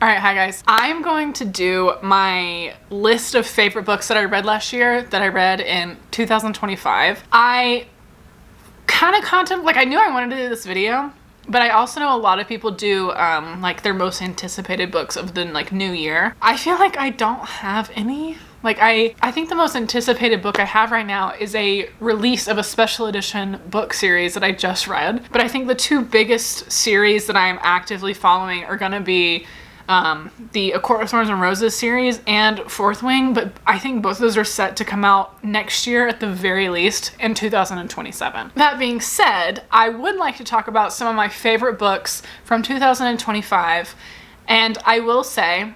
All right, hi guys. I'm going to do my list of favorite books that I read last year that I read in 2025. I kind of I knew I wanted to do this video, but I also know a lot of people do like their most anticipated books of the new year. I feel like I don't have any. Like I think the most anticipated book I have right now is a release of a special edition book series that I just read. But I think the two biggest series that I'm actively following are gonna be the A Court with Thorns and Roses series and Fourth Wing, but I think both of those are set to come out next year at the very least, in 2027. That being said, I would like to talk about some of my favorite books from 2025, and I will say,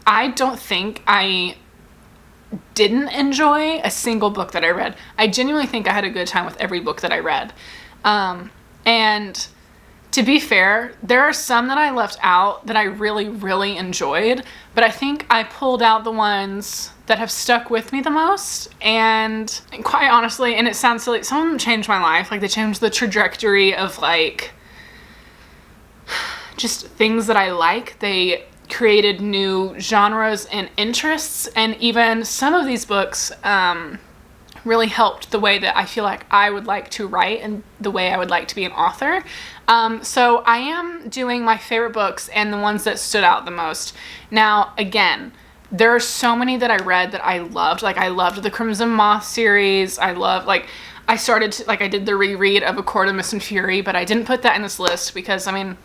I don't think I didn't enjoy a single book that I read. I genuinely think I had a good time with every book that I read. And to be fair, there are some that I left out that I really, really enjoyed, but I think I pulled out the ones that have stuck with me the most. And quite honestly, and it sounds silly, some of them changed my life. Like they changed the trajectory of like just things that I like. They created new genres and interests, and even some of these books really helped the way that I feel like I would like to write and the way I would like to be an author. So I am doing my favorite books and the ones that stood out the most. Now, again, there are so many that I read that I loved. Like I loved the Crimson Moth series. I did the reread of A Court of Mist and Fury, but I didn't put that in this list because, I mean,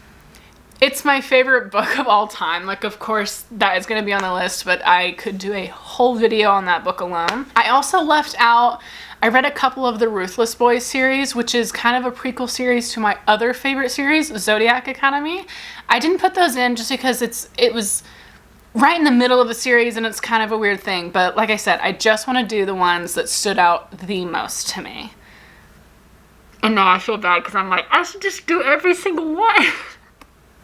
it's my favorite book of all time. Like, of course, that is going to be on the list, but I could do a whole video on that book alone. I also left out, I read a couple of the Ruthless Boys series, which is kind of a prequel series to my other favorite series, Zodiac Academy. I didn't put those in just because it was right in the middle of the series and it's kind of a weird thing. But like I said, I just want to do the ones that stood out the most to me. And now I feel bad because I'm like, I should just do every single one.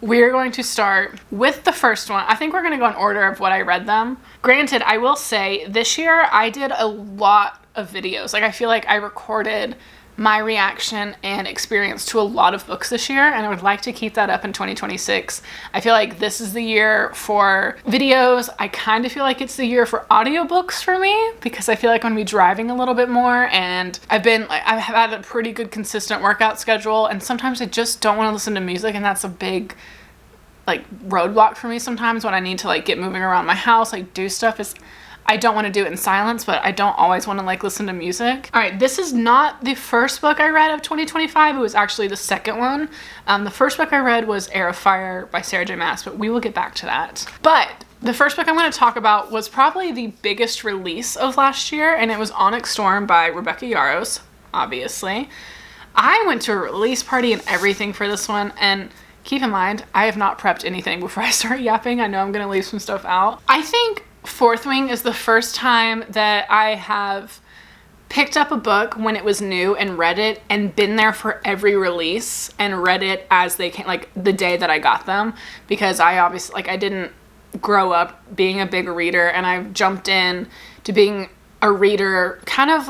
We're going to start with the first one. I think we're going to go in order of what I read them. Granted, I will say this year I did a lot of videos. Like I feel like I recorded my reaction and experience to a lot of books this year, and I would like to keep that up in 2026. I feel like this is the year for videos. I kind of feel like it's the year for audiobooks for me because I feel like I'm going to be driving a little bit more, and I've had a pretty good consistent workout schedule, and sometimes I just don't want to listen to music, and that's a big roadblock for me sometimes when I need to get moving around my house, do stuff. I don't want to do it in silence, but I don't always want to listen to music. All right, this is not the first book I read of 2025. It was actually the second one. The first book I read was Heir of Fire by Sarah J. Maas, but we will get back to that. But the first book I'm going to talk about was probably the biggest release of last year, and it was Onyx Storm by Rebecca Yarros, obviously. I went to a release party and everything for this one, and keep in mind, I have not prepped anything before I start yapping. I know I'm going to leave some stuff out. I think Fourth Wing is the first time that I have picked up a book when it was new and read it and been there for every release and read it as they came, the day that I got them, because I obviously, I didn't grow up being a big reader, and I jumped in to being a reader kind of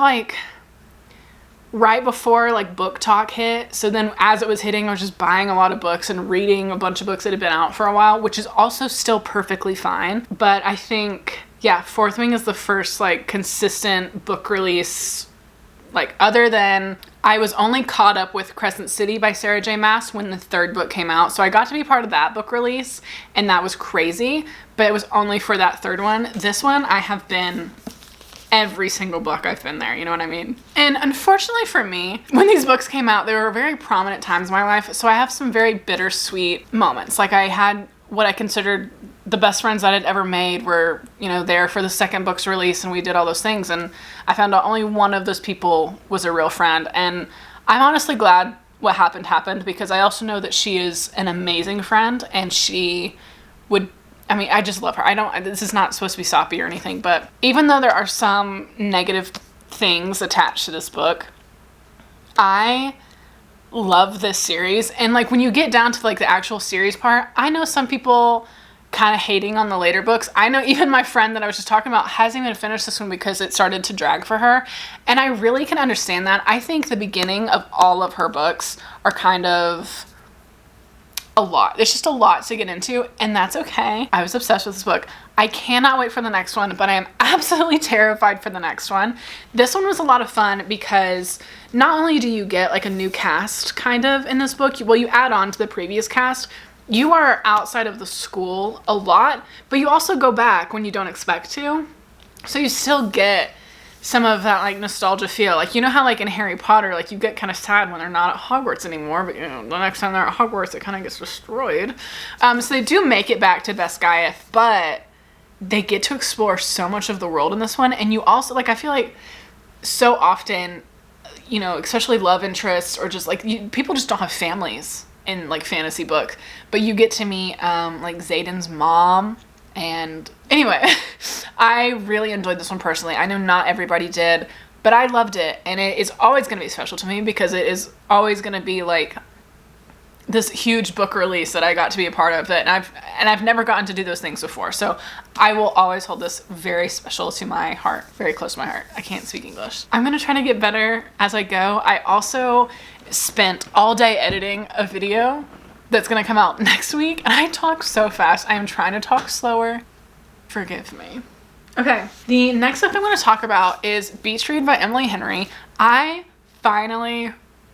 right before BookTok hit. So then as it was hitting, I was just buying a lot of books and reading a bunch of books that had been out for a while, which is also still perfectly fine. But I think, yeah, Fourth Wing is the first consistent book release, other than I was only caught up with Crescent City by Sarah J. Maas when the third book came out. So I got to be part of that book release, and that was crazy, but it was only for that third one. This one, I have been every single book I've been there, you know what I mean? And unfortunately for me, when these books came out, they were very prominent times in my life, so I have some very bittersweet moments. I had what I considered the best friends that I'd ever made were, there for the second book's release, and we did all those things, and I found out only one of those people was a real friend, and I'm honestly glad what happened, because I also know that she is an amazing friend, and she would, I just love her. This is not supposed to be soppy or anything, but even though there are some negative things attached to this book, I love this series. And when you get down to the actual series part, I know some people kind of hating on the later books. I know even my friend that I was just talking about hasn't even finished this one because it started to drag for her. And I really can understand that. I think the beginning of all of her books are kind of a lot. There's just a lot to get into, and that's okay. I was obsessed with this book. I cannot wait for the next one, but I am absolutely terrified for the next one. This one was a lot of fun because not only do you get like a new cast kind of in this book, well, you add on to the previous cast. You are outside of the school a lot, but you also go back when you don't expect to. So you still get some of that like nostalgia feel. Like, you know how like in Harry Potter, like you get kind of sad when they're not at Hogwarts anymore, but you know, the next time they're at Hogwarts, it kind of gets destroyed. So they do make it back to Basgiath, but they get to explore so much of the world in this one. And you also, like, I feel like so often, you know, especially love interests or just like people just don't have families in like fantasy book, but you get to meet like Xaden's mom. And anyway, I really enjoyed this one personally. I know not everybody did, but I loved it. And it is always going to be special to me because it is always going to be like this huge book release that I got to be a part of it. And I've never gotten to do those things before. So I will always hold this very special to my heart, very close to my heart. I can't speak English. I'm going to try to get better as I go. I also spent all day editing a video that's gonna come out next week, and I talk so fast. I am trying to talk slower. Forgive me. Okay, the next book I'm gonna talk about is Beach Read by Emily Henry. I finally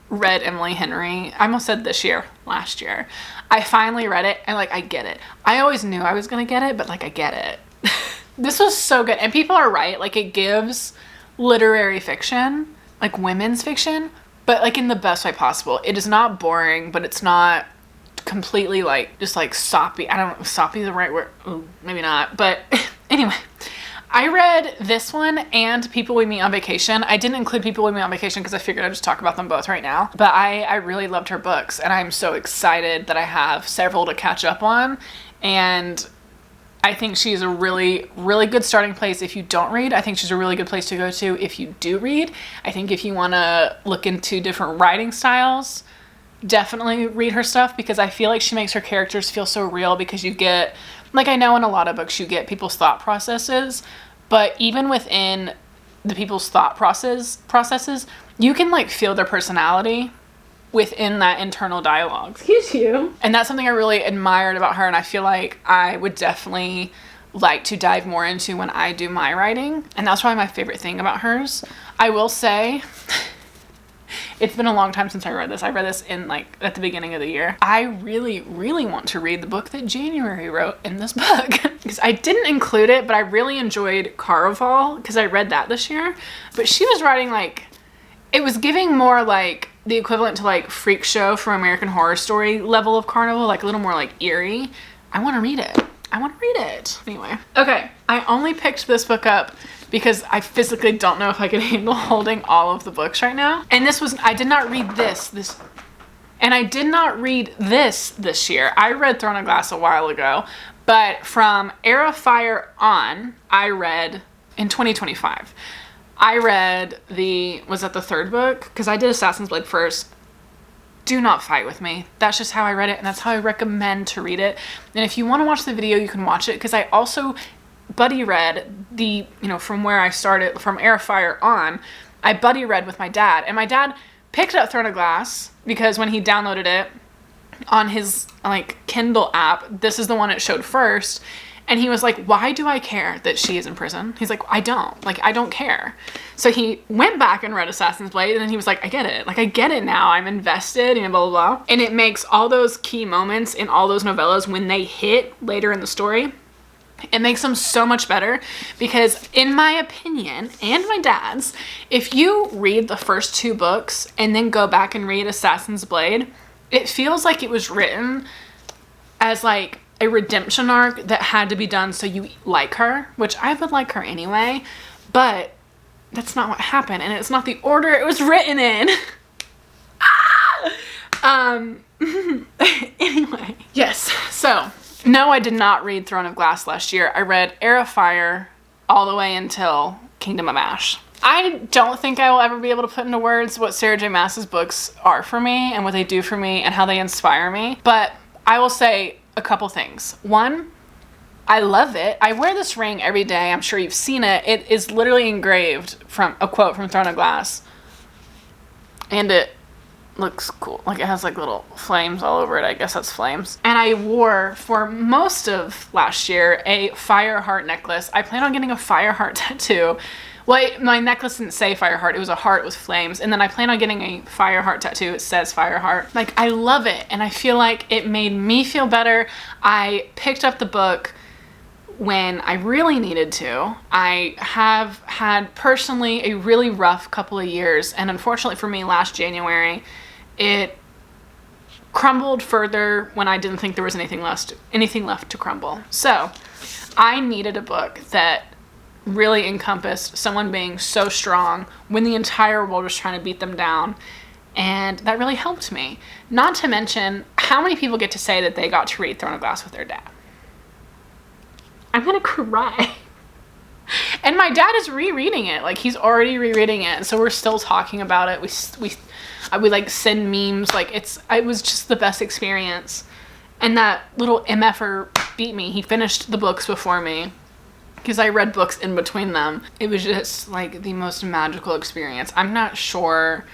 read Emily Henry. I almost said this year, last year. I finally read it, and like, I get it. I always knew I was gonna get it, but like, I get it. This was so good, and people are right. Like, it gives literary fiction, like women's fiction, but like in the best way possible. It is not boring, but it's not completely like just like soppy. I don't know, soppy is the right word. Ooh, maybe not, but anyway, I read this one and People We Meet on Vacation. I didn't include People We Meet on Vacation because I figured I'd just talk about them both right now, but I really loved her books, and I'm so excited that I have several to catch up on. And I think she's a really, really good starting place if you don't read. I think she's a really good place to go to if you do read. I think if you want to look into different writing styles, definitely read her stuff, because I feel like she makes her characters feel so real, because you get, like, I know in a lot of books you get people's thought processes, but even within the people's thought processes, you can like feel their personality within that internal dialogue. Excuse you. And that's something I really admired about her, and I feel like I would definitely like to dive more into when I do my writing, and that's probably my favorite thing about hers. I will say, it's been a long time since I read this. I read this in like at the beginning of the year. I really, really want to read the book that January wrote in this book, because I didn't include it, but I really enjoyed Caraval because I read that this year. But she was writing like, it was giving more like the equivalent to like Freak Show from American Horror Story level of Carnival, like a little more like eerie. I want to read it. I want to read it. Anyway. Okay. I only picked this book up because I physically don't know if I could handle holding all of the books right now. And this was, I did not read this, and I did not read this year. I read Throne of Glass a while ago, but from Era Fire on, I read in 2025. I read was that the third book? Because I did Assassin's Blade first. Do not fight with me. That's just how I read it, and that's how I recommend to read it. And if you want to watch the video, you can watch it, because I also buddy read from where I started, from Era Fire on, I buddy read with my dad, and my dad picked up Throne of Glass because when he downloaded it on his like Kindle app, this is the one it showed first, and he was like, why do I care that she is in prison? He's like, I don't care. So he went back and read Assassin's Blade, and then he was like, I get it. Like, I get it now. I'm invested, and blah, blah, blah. And it makes all those key moments in all those novellas, when they hit later in the story, it makes them so much better, because in my opinion, and my dad's, if you read the first two books and then go back and read Assassin's Blade, it feels like it was written as like a redemption arc that had to be done so you like her, which I would like her anyway, but that's not what happened, and it's not the order it was written in. Anyway, yes, so no, I did not read Throne of Glass last year. I read Era Fire all the way until Kingdom of Ash. I don't think I will ever be able to put into words what Sarah J. Maas's books are for me and what they do for me and how they inspire me, but I will say a couple things. One, I love it. I wear this ring every day. I'm sure you've seen it. It is literally engraved from a quote from Throne of Glass, and it looks cool. Like, it has like little flames all over it. I guess that's flames. And I wore for most of last year a fire heart necklace. I plan on getting a fire heart tattoo. Well, my necklace didn't say fire heart. It was a heart with flames. And then I plan on getting a fire heart tattoo. It says fire heart. Like, I love it. And I feel like it made me feel better. I picked up the book when I really needed to. I have had personally a really rough couple of years. And unfortunately for me, last January, it crumbled further when I didn't think there was anything left to crumble. So I needed a book that really encompassed someone being so strong when the entire world was trying to beat them down. And that really helped me. Not to mention, how many people get to say that they got to read Throne of Glass with their dad? I'm gonna cry. And my dad is rereading it. Like, he's already rereading it. And so we're still talking about it. We like send memes. Like, it was just the best experience. And that little MFer beat me. He finished the books before me, because I read books in between them. It was just like the most magical experience. I'm not sure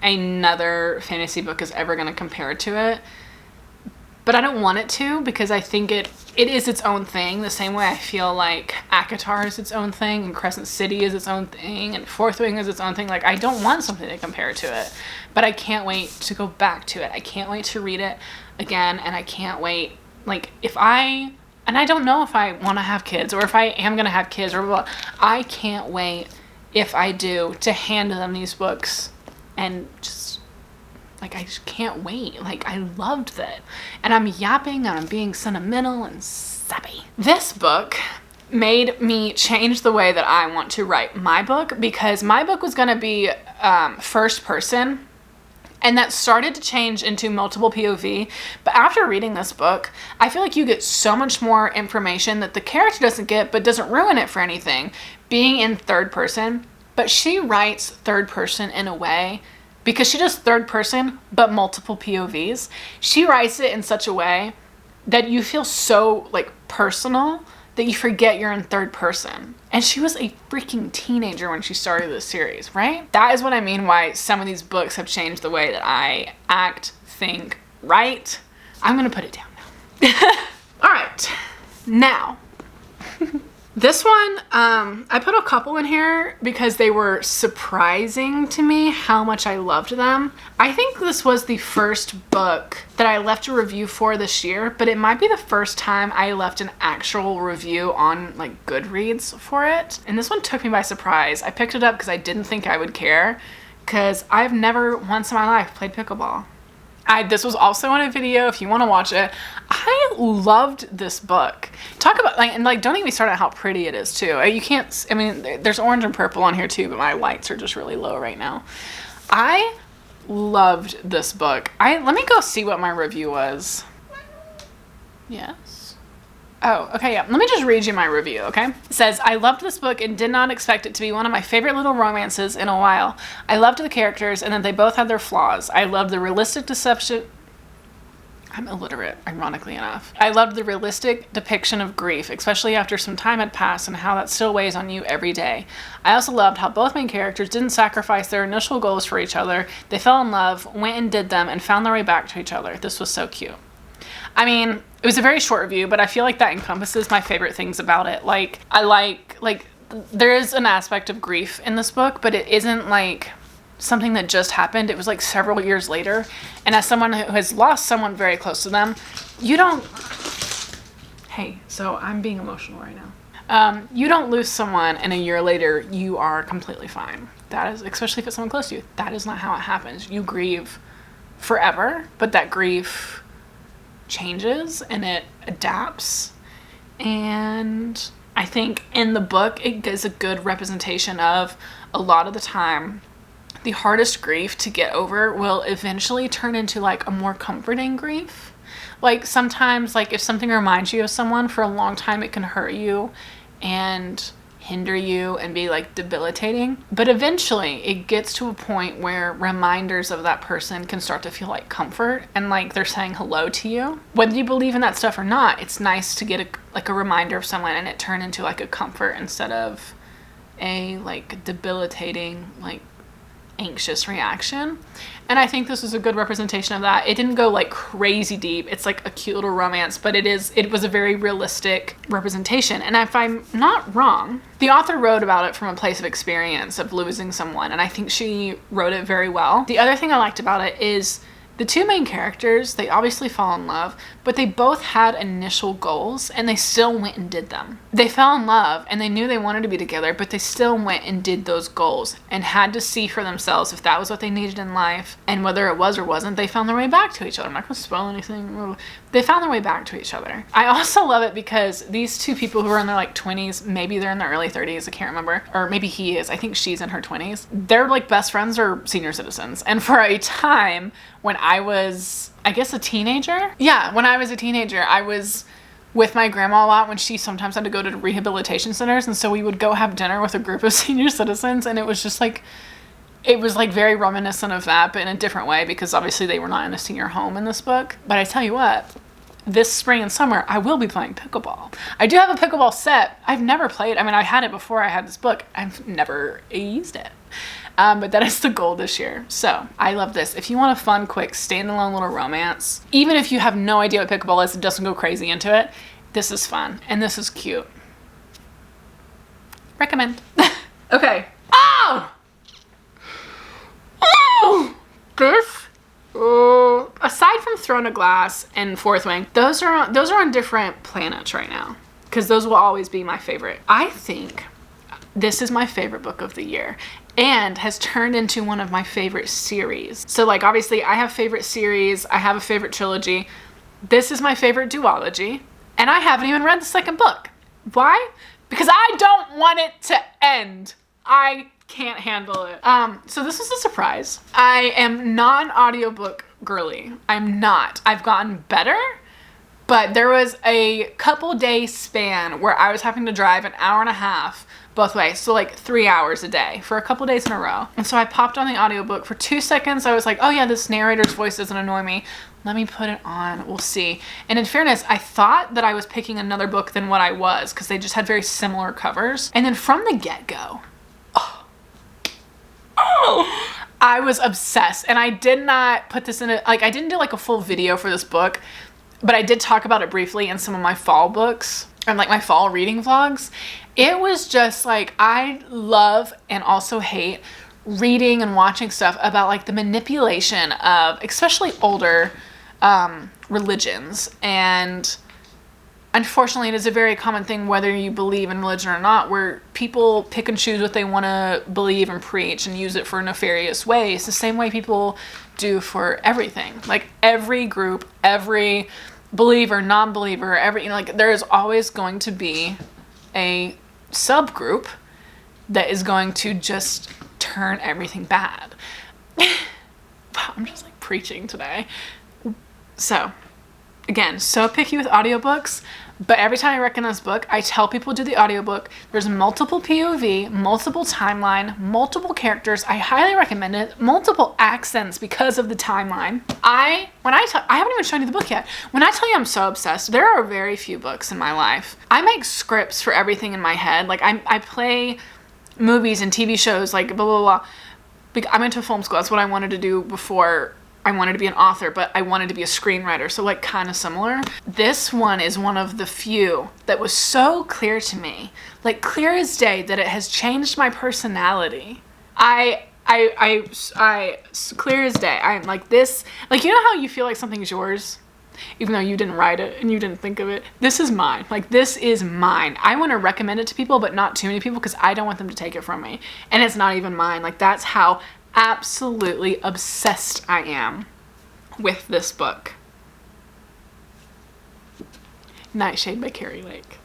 another fantasy book is ever going to compare to it, but I don't want it to, because I think it is its own thing, the same way I feel like acotar is its own thing, and Crescent City is its own thing, and Fourth Wing is its own thing. Like, I don't want something to compare to it, but I can't wait to go back to it. I can't wait to read it again, and I can't wait, like, and I don't know if I want to have kids, or if I am going to have kids, or blah, blah. I can't wait, if I do, to hand them these books. And just, like, I just can't wait. Like, I loved it. And I'm yapping, and I'm being sentimental and sappy. This book made me change the way that I want to write my book, because my book was going to be first person. And that started to change into multiple POV. But after reading this book, I feel like you get so much more information that the character doesn't get, but doesn't ruin it for anything, being in third person. But she writes third person in a way, because she does third person, but multiple POVs. She writes it in such a way that you feel so, like, personal, that you forget you're in third person. And she was a freaking teenager when she started this series, right? That is what I mean why some of these books have changed the way that I act, think, write. I'm gonna put it down now. All right, now. This one, I put a couple in here because they were surprising to me how much I loved them. I think this was the first book that I left a review for this year, but it might be the first time I left an actual review on, like, Goodreads for it. And this one took me by surprise. I picked it up because I didn't think I would care, because I've never once in my life played pickleball. This was also in a video if you want to watch it. I loved this book. Talk about, like, and, like, don't even start on how pretty it is too. You can't, I mean, there's orange and purple on here too, but my lights are just really low right now. I loved this book. Let me go see what my review was. Yes. Oh, okay, yeah. Let me just read you my review, okay? It says, I loved this book and did not expect it to be one of my favorite little romances in a while. I loved the characters and that they both had their flaws. I loved the realistic deception. I'm illiterate, ironically enough. I loved the realistic depiction of grief, especially after some time had passed, and how that still weighs on you every day. I also loved how both main characters didn't sacrifice their initial goals for each other. They fell in love, went and did them, and found their way back to each other. This was so cute. I mean, it was a very short review, but I feel like that encompasses my favorite things about it. Like, I like, there is an aspect of grief in this book, but it isn't like something that just happened. It was like several years later. And as someone who has lost someone very close to them, you don't, hey, so I'm being emotional right now. You don't lose someone and a year later you are completely fine. That is, especially if it's someone close to you, that is not how it happens. You grieve forever, but that grief changes and it adapts. And I think in the book it gives a good representation of, a lot of the time, the hardest grief to get over will eventually turn into, like, a more comforting grief. Like, sometimes, like, if something reminds you of someone for a long time, it can hurt you and hinder you and be, like, debilitating. But eventually it gets to a point where reminders of that person can start to feel like comfort, and like they're saying hello to you. Whether you believe in that stuff or not, it's nice to get a reminder of someone and it turn into, like, a comfort instead of a, like, debilitating, like, anxious reaction. And I think this was a good representation of that. It didn't go like crazy deep. It's like a cute little romance, but it was a very realistic representation. And if I'm not wrong, the author wrote about it from a place of experience of losing someone. And I think she wrote it very well. The other thing I liked about it is the two main characters, they obviously fall in love, but they both had initial goals and they still went and did them. They fell in love and they knew they wanted to be together, but they still went and did those goals and had to see for themselves if that was what they needed in life, and whether it was or wasn't, they found their way back to each other. I'm not going to spoil anything. They found their way back to each other. I also love it because these two people who are in their like 20s, maybe they're in their early 30s, I can't remember, or maybe he is, I think she's in her 20s. They're like best friends or senior citizens. And for a time when I was, I guess, a teenager. Yeah, when I was a teenager, I was with my grandma a lot when she sometimes had to go to rehabilitation centers. And so we would go have dinner with a group of senior citizens. And it was just like, it was like very reminiscent of that, but in a different way, because obviously they were not in a senior home in this book. But I tell you what, this spring and summer, I will be playing pickleball. I do have a pickleball set. I've never played. I mean, I had it before I had this book. I've never used it. But that is the goal this year. So I love this. If you want a fun, quick, standalone little romance, even if you have no idea what pickleball is and doesn't go crazy into it, this is fun. And this is cute. Recommend. Okay. Oh! Oh! This, aside from Throne of Glass and Fourth Wing, those are on different planets right now, because those will always be my favorite. I think this is my favorite book of the year and has turned into one of my favorite series. So like, obviously I have favorite series, I have a favorite trilogy. This is my favorite duology, and I haven't even read the second book. Why? Because I don't want it to end. I can't handle it. So this was a surprise. I am not an audiobook girly. I'm not. I've gotten better, but there was a couple day span where I was having to drive an hour and a half both ways. So like 3 hours a day for a couple days in a row. And so I popped on the audiobook for 2 seconds. I was like, oh yeah, this narrator's voice doesn't annoy me. Let me put it on. We'll see. And in fairness, I thought that I was picking another book than what I was, because they just had very similar covers. And then from the get-go, I was obsessed. And I did not put this in a, like, I didn't do like a full video for this book, but I did talk about it briefly in some of my fall books and like my fall reading vlogs. It was just like, I love and also hate reading and watching stuff about like the manipulation of especially older religions. And unfortunately, it is a very common thing, whether you believe in religion or not, where people pick and choose what they want to believe and preach and use it for nefarious ways. The same way people do for everything. Like every group, every believer, non-believer, every, you know, like there is always going to be a subgroup that is going to just turn everything bad. Wow, I'm just like preaching today. So again, so picky with audiobooks, but every time I recommend this book, I tell people to do the audiobook. There's multiple POV, multiple timeline, multiple characters. I highly recommend it. Multiple accents because of the timeline. I haven't even shown you the book yet. When I tell you I'm so obsessed, there are very few books in my life. I make scripts for everything in my head. Like I play movies and TV shows, like blah, blah, blah. I went to film school. That's what I wanted to do before I wanted to be an author, but I wanted to be a screenwriter. So like kind of similar. This one is one of the few that was so clear to me, like clear as day, that it has changed my personality. I clear as day. I'm like this, like, you know how you feel like something's yours, even though you didn't write it and you didn't think of it? This is mine. Like, this is mine. I want to recommend it to people, but not too many people, because I don't want them to take it from me. And it's not even mine. Like, that's how absolutely obsessed I am with this book. Nightshade by Keri Lake.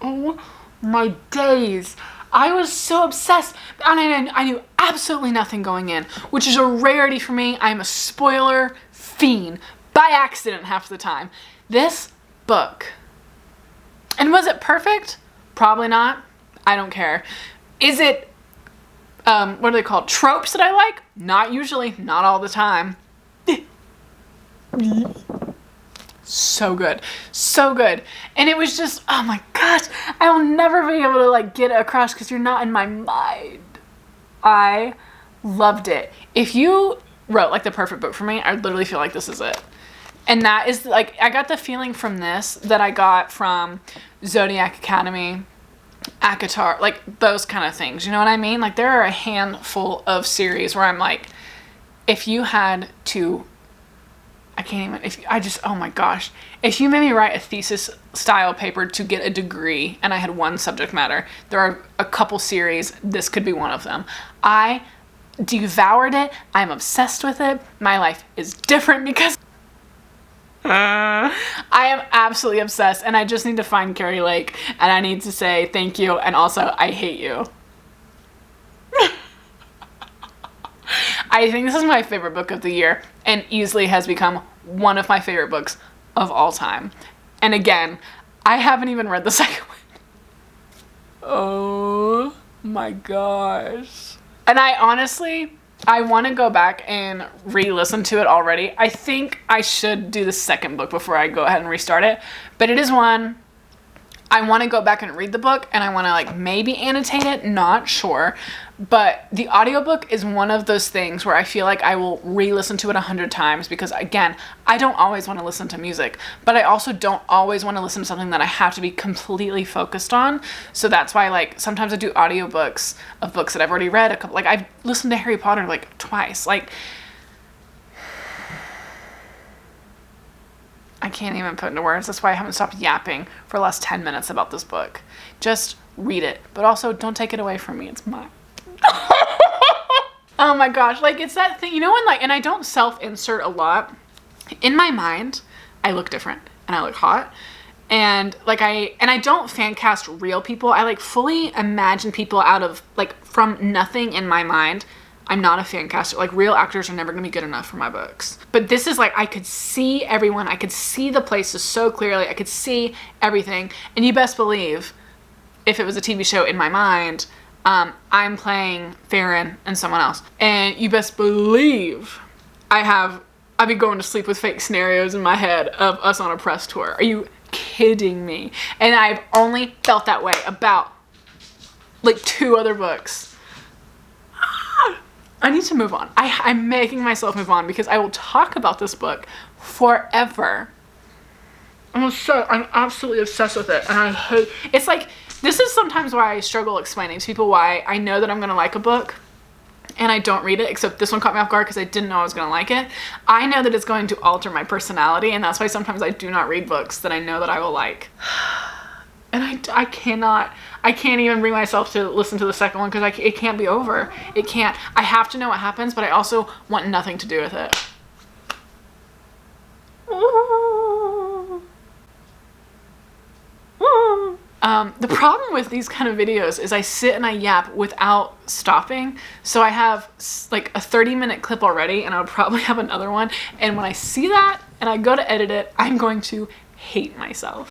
Oh my days. I was so obsessed, and I knew absolutely nothing going in, which is a rarity for me. I'm a spoiler fiend by accident half the time. This book, and was it perfect? Probably not. I don't care. Is it what are they called? Tropes that I like? Not usually, not all the time. So good. So good. And it was just, oh my gosh, I will never be able to like get it across because you're not in my mind. I Loved it. If you wrote like the perfect book for me, I literally feel like this is it. And that is like, I got the feeling from this that I got from Zodiac Academy, acotar, like those kind of things. You know what I mean? Like there are a handful of series where I'm like, if you had to, I can't even, oh my gosh, if you made me write a thesis style paper to get a degree and I had one subject matter, there are a couple series, this could be one of them. I devoured it. I'm obsessed with it. My life is different because I am absolutely obsessed, and I just need to find Keri Lake, and I need to say thank you, and also I hate you. I think this is my favorite book of the year, and easily has become one of my favorite books of all time. And again, I haven't even read the second one. Oh my gosh. And I want to go back and re-listen to it already. I think I should do the second book before I go ahead and restart it. But it is one, I want to go back and read the book, and I want to like maybe annotate it, not sure. But the audiobook is one of those things where I feel like I will re-listen to it 100 times because, again, I don't always want to listen to music, but I also don't always want to listen to something that I have to be completely focused on. So that's why, like, sometimes I do audiobooks of books that I've already read. Like, I've listened to Harry Potter, like, twice. Like, I can't even put into words. That's why I haven't stopped yapping for the last 10 minutes about this book. Just read it, but also don't take it away from me. It's mine. Oh my gosh, like it's that thing, you know, when like, and I don't self-insert a lot. In my mind, I look different and I look hot. And like I don't fan cast real people. I like fully imagine people out of like from nothing in my mind. I'm not a fan caster. Like real actors are never gonna be good enough for my books. But this is like, I could see everyone. I could see the places so clearly. I could see everything. And you best believe if it was a TV show in my mind, I'm playing Farron and someone else. And you best believe I'd be going to sleep with fake scenarios in my head of us on a press tour. Are you kidding me? And I've only felt that way about like 2 other books. I need to move on. I'm making myself move on because I will talk about this book forever. I'm absolutely obsessed with it. And I hate, it's like, this is sometimes why I struggle explaining to people why I know that I'm going to like a book and I don't read it, except this one caught me off guard because I didn't know I was going to like it. I know that it's going to alter my personality, and that's why sometimes I do not read books that I know that I will like. And I can't even bring myself to listen to the second one because it can't be over. It can't. I have to know what happens, but I also want nothing to do with it. The problem with these kind of videos is I sit and I yap without stopping. So I have like a 30-minute clip already, and I'll probably have another one. And when I see that and I go to edit it, I'm going to hate myself.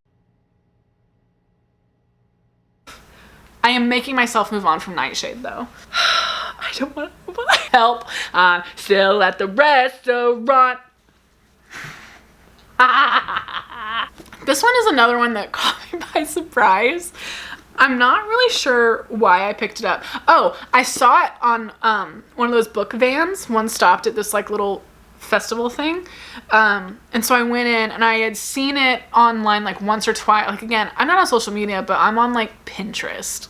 I am making myself move on from Nightshade though. I don't want to move on. Help, I'm still at the restaurant. This one is another one that caught me by surprise. I'm not really sure why I picked it up. Oh, I saw it on one of those book vans. One stopped at this like little festival thing. And so I went in and I had seen it online like once or twice. Like again, I'm not on social media, but I'm on like Pinterest.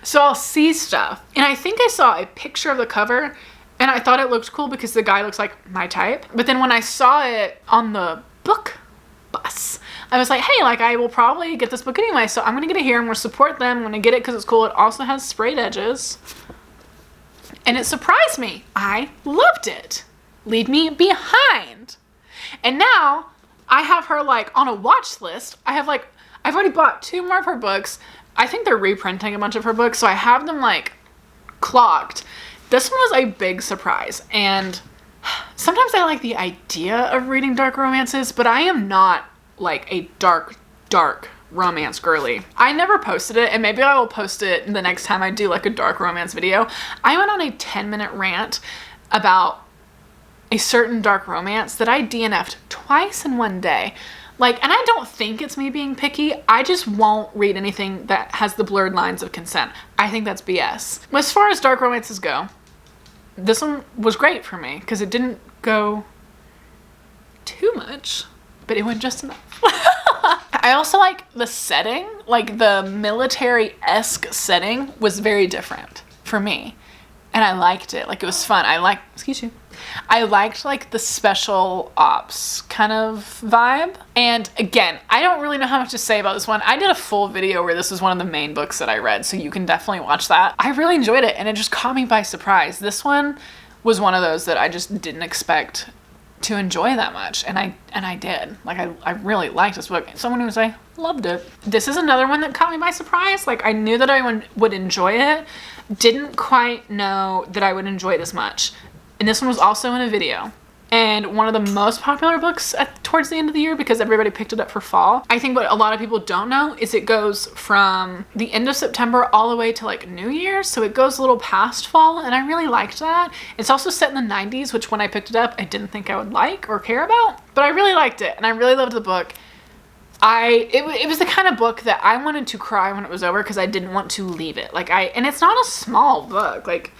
So I'll see stuff. And I think I saw a picture of the cover and I thought it looked cool because the guy looks like my type. But then when I saw it on the book bus, I was like, hey, like I will probably get this book anyway, so I'm gonna get it here. I'm gonna support them. I'm gonna get it because it's cool. It also has sprayed edges. And it surprised me. I loved it. Leave me behind. And now I have her like on a watch list. I've already bought 2 more of her books. I think they're reprinting a bunch of her books, so I have them like clocked. This one was a big surprise, and sometimes I like the idea of reading dark romances, but I am not like a dark romance girly. I never posted it, and maybe I will post it the next time I do like a dark romance video. I went on a 10-minute rant about a certain dark romance that I DNF'd twice in one day. Like, and I don't think it's me being picky. I just won't read anything that has the blurred lines of consent. I think that's BS. As far as dark romances go, this one was great for me because it didn't go too much, but it went just enough. I also like the setting, like the military-esque setting was very different for me. And I liked it. Like, it was fun. I liked like the special ops kind of vibe. And again, I don't really know how much to say about this one. I did a full video where this was one of the main books that I read, so you can definitely watch that. I really enjoyed it and it just caught me by surprise. This one was one of those that I just didn't expect to enjoy that much, and I did. Like, I really liked this book. Someone who would say loved it. This is another one that caught me by surprise. Like, I knew that I would enjoy it, didn't quite know that I would enjoy it as much. And this one was also in a video, and one of the most popular books towards the end of the year because everybody picked it up for fall. I think what a lot of people don't know is it goes from the end of September all the way to like New Year's, so it goes a little past fall, and I really liked that. It's also set in the 90s, which when I picked it up I didn't think I would like or care about, but I really liked it and I really loved the book. It was the kind of book that I wanted to cry when it was over because I didn't want to leave it. And it's not a small book. Like,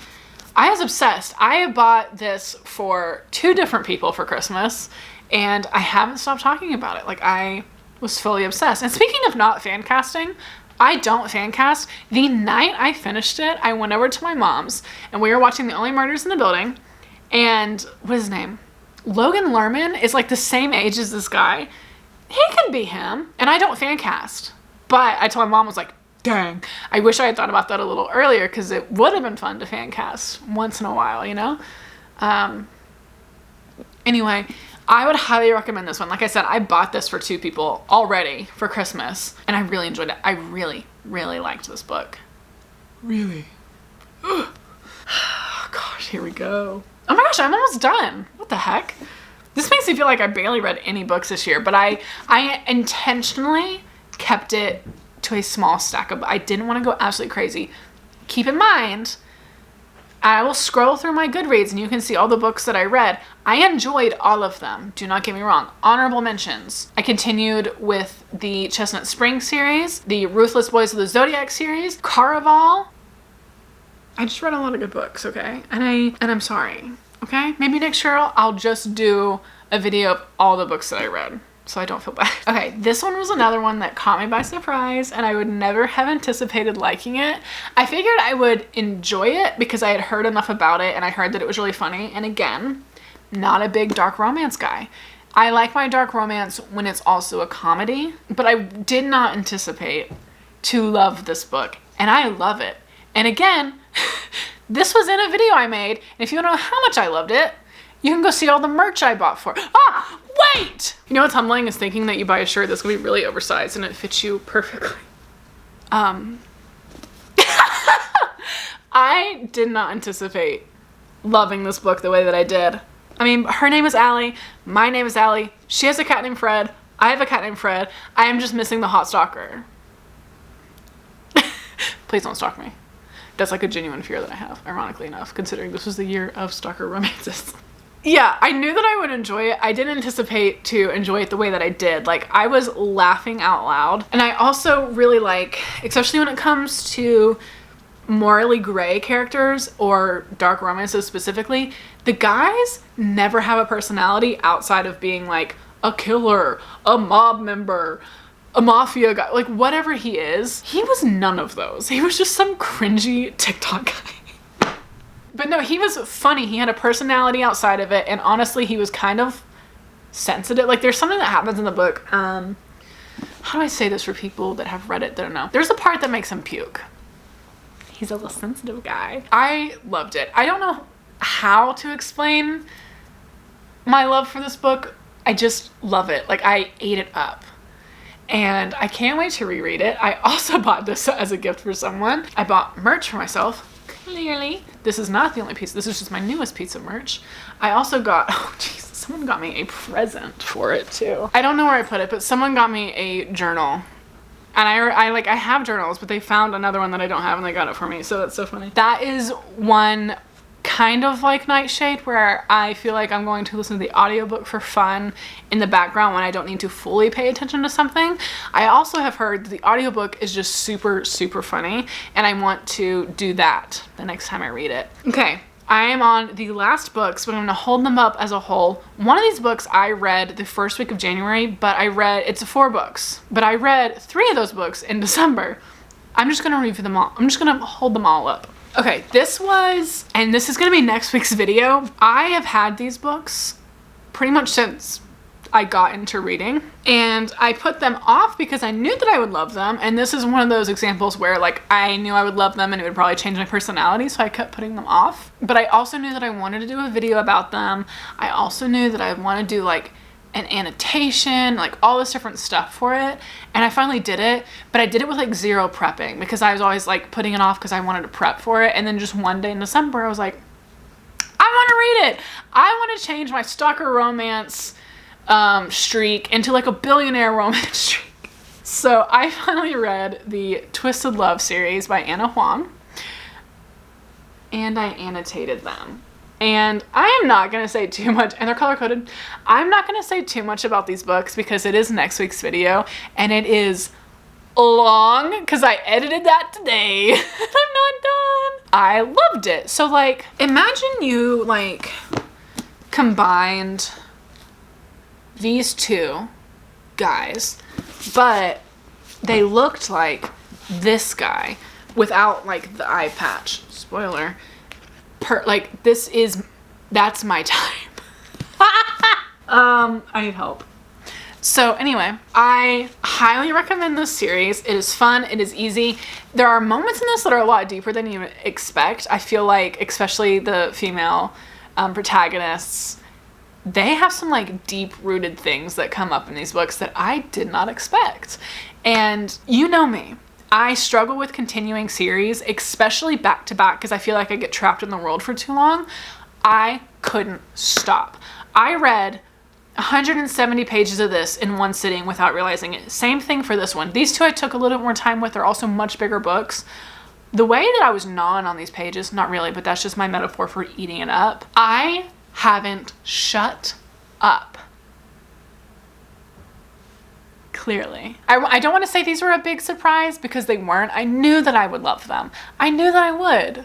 I was obsessed. I bought this for 2 different people for Christmas, and I haven't stopped talking about it. Like, I was fully obsessed. And speaking of not fan casting, I don't fan cast. The night I finished it, I went over to my mom's, and we were watching The Only Murders in the Building, and what is his name? Logan Lerman is like the same age as this guy. He could be him, and I don't fan cast. But I told my mom, I was like, dang, I wish I had thought about that a little earlier because it would have been fun to fan cast once in a while, you know? Anyway, I would highly recommend this one. Like I said, I bought this for 2 people already for Christmas, and I really enjoyed it. I really, really liked this book. Really? Oh, gosh, here we go. Oh my gosh, I'm almost done. What the heck? This makes me feel like I barely read any books this year, but I intentionally kept it to a small stack of, I didn't want to go absolutely crazy. Keep in mind, I will scroll through my Goodreads and you can see all the books that I read. I enjoyed all of them. Do not get me wrong. Honorable mentions. I continued with the Chestnut Spring series, the Ruthless Boys of the Zodiac series, Caraval. I just read a lot of good books, okay? And I'm sorry, okay? Maybe next year I'll just do a video of all the books that I read, so I don't feel bad. Okay, this one was another one that caught me by surprise, and I would never have anticipated liking it. I figured I would enjoy it because I had heard enough about it, and I heard that it was really funny. And again, not a big dark romance guy. I like my dark romance when it's also a comedy, but I did not anticipate to love this book, and I love it. And again, this was in a video I made, and if you want to know how much I loved it, you can go see all the merch I bought for it. Ah, wait! You know what's humbling is thinking that you buy a shirt that's gonna be really oversized and it fits you perfectly. I did not anticipate loving this book the way that I did. I mean, her name is Allie, my name is Allie, she has a cat named Fred, I have a cat named Fred, I am just missing the hot stalker. Please don't stalk me. That's like a genuine fear that I have, ironically enough, considering this was the year of stalker romances. Yeah, I knew that I would enjoy it. I didn't anticipate to enjoy it the way that I did. Like, I was laughing out loud. And I also really like, especially when it comes to morally gray characters or dark romances specifically, the guys never have a personality outside of being like a killer, a mob member, a mafia guy, like whatever he is. He was none of those. He was just some cringy TikTok guy. But no, he was funny. He had a personality outside of it, and honestly, he was kind of sensitive. Like, there's something that happens in the book. How do I say this for people that have read it that don't know? There's a part that makes him puke. He's a little sensitive guy. I loved it. I don't know how to explain my love for this book. I just love it. Like, I ate it up. And I can't wait to reread it. I also bought this as a gift for someone. I bought merch for myself. Clearly. This is not the only piece. This is just my newest piece of merch. I also got, oh Jesus, someone got me a present for it too. I don't know where I put it, but someone got me a journal. And I have journals, but they found another one that I don't have and they got it for me. So that's so funny. That is one kind of like Nightshade, where I feel like I'm going to listen to the audiobook for fun in the background when I don't need to fully pay attention to something. I also have heard that the audiobook is just super, super funny, and I want to do that the next time I read it. Okay, I am on the last books, but I'm gonna hold them up as a whole. One of these books I read the first week of January, but it's 4 books, but I read 3 of those books in December. I'm just gonna review them all. I'm just gonna hold them all up. Okay, this is gonna be next week's video. I have had these books pretty much since I got into reading, and I put them off because I knew that I would love them, and this is one of those examples where like I knew I would love them and it would probably change my personality, so I kept putting them off. But I also knew that I wanted to do a video about them. I also knew that I want to do like an annotation, like all this different stuff for it, and I finally did it, but I did it with like 0 prepping because I was always like putting it off because I wanted to prep for it, and then just one day in December I was like, I want to read it. I want to change my stalker romance streak into like a billionaire romance streak. So I finally read the Twisted Love series by Huang, and I annotated them. And I am not going to say too much, and they're color-coded. I'm not going to say too much about these books because it is next week's video, and it is long because I edited that today. I'm not done. I loved it. So like, imagine you like combined these 2 guys, but they looked like this guy without like the eye patch. Spoiler. Like that's my type. I need help. So anyway, I highly recommend this series. It is fun. It is easy. There are moments in this that are a lot deeper than you would expect. I feel like, especially the female protagonists, they have some like deep-rooted things that come up in these books that I did not expect. And you know me. I struggle with continuing series, especially back to back, because I feel like I get trapped in the world for too long. I couldn't stop. I read 170 pages of this in one sitting without realizing it. Same thing for this one. These 2 I took a little bit more time with. They're also much bigger books. The way that I was gnawing on these pages, not really, but that's just my metaphor for eating it up. I haven't shut up. Clearly. I don't want to say these were a big surprise because they weren't. I knew that I would love them. I knew that I would.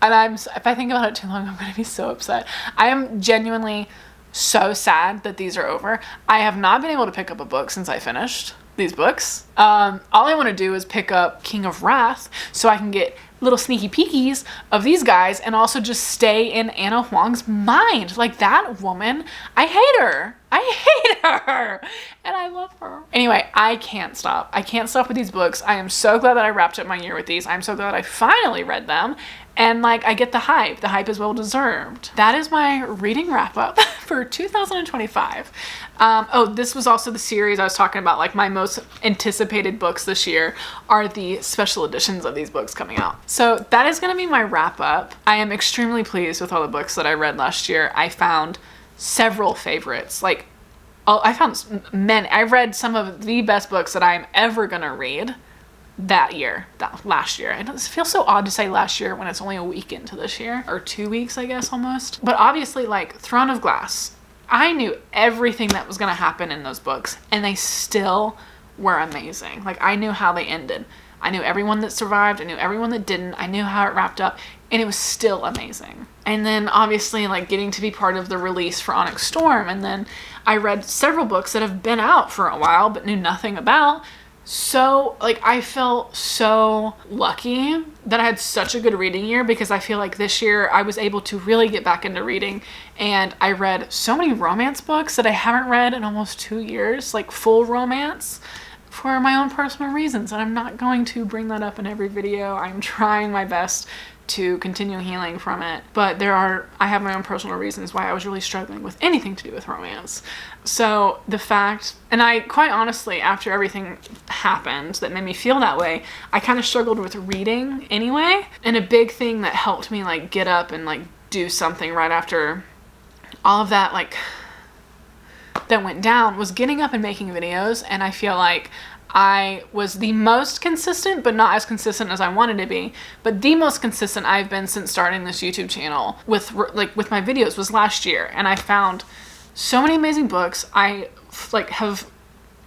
And if I think about it too long, I'm going to be so upset. I am genuinely so sad that these are over. I have not been able to pick up a book since I finished these books. All I want to do is pick up King of Wrath so I can get little sneaky peekies of these guys and also just stay in Anna Huang's mind. Like, that woman, I hate her. I hate her. And I love her. Anyway, I can't stop. I can't stop with these books. I am so glad that I wrapped up my year with these. I'm so glad I finally read them. And like, I get the hype. The hype is well deserved. That is my reading wrap up for 2025. Oh, this was also the series I was talking about. Like, my most anticipated books this year are the special editions of these books coming out. So that is going to be my wrap up. I am extremely pleased with all the books that I read last year. I found several favorites. Like, I found many. I read some of the best books that I'm ever going to read last year. And it feels so odd to say last year when it's only a week into this year, or 2 weeks, I guess, almost. But obviously, like, Throne of Glass, I knew everything that was going to happen in those books, and they still were amazing. Like, I knew how they ended. I knew everyone that survived. I knew everyone that didn't. I knew how it wrapped up, and it was still amazing. And then obviously, like, getting to be part of the release for Onyx Storm, and then I read several books that have been out for a while but knew nothing about. So, like, I felt so lucky that I had such a good reading year, because I feel like this year I was able to really get back into reading, and I read so many romance books that I haven't read in almost 2 years, like full romance, for my own personal reasons, and I'm not going to bring that up in every video. I'm trying my best to continue healing from it, but I have my own personal reasons why I was really struggling with anything to do with romance. So the fact, and I quite honestly, after everything happened that made me feel that way, I kind of struggled with reading anyway. And a big thing that helped me like get up and like do something right after all of that like that went down was getting up and making videos. And I feel like I was the most consistent, but not as consistent as I wanted to be. But the most consistent I've been since starting this YouTube channel with my videos was last year. And I found so many amazing books. I like have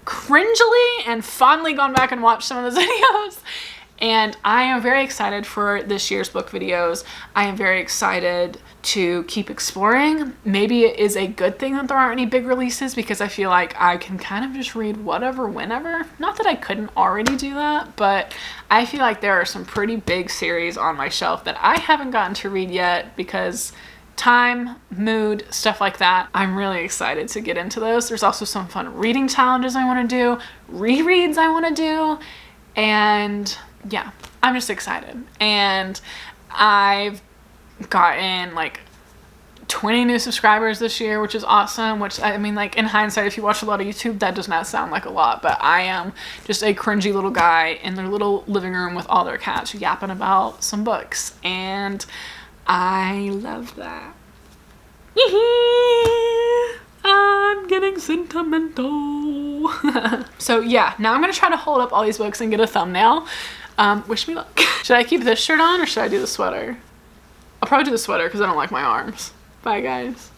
cringily and fondly gone back and watched some of those videos. And I am very excited for this year's book videos. I am very excited to keep exploring. Maybe it is a good thing that there aren't any big releases, because I feel like I can kind of just read whatever, whenever. Not that I couldn't already do that, but I feel like there are some pretty big series on my shelf that I haven't gotten to read yet because time, mood, stuff like that. I'm really excited to get into those. There's also some fun reading challenges I want to do, rereads I want to do, and yeah, I'm just excited. And I've gotten like 20 new subscribers this year, which is awesome, which I mean, like, in hindsight, if you watch a lot of YouTube, that does not sound like a lot, but I am just a cringy little guy in their little living room with all their cats yapping about some books, and I love that. I'm getting sentimental. So yeah, now I'm gonna try to hold up all these books and get a thumbnail. Wish me luck. Should I keep this shirt on or should I do the sweater? I'll probably do the sweater because I don't like my arms. Bye, guys.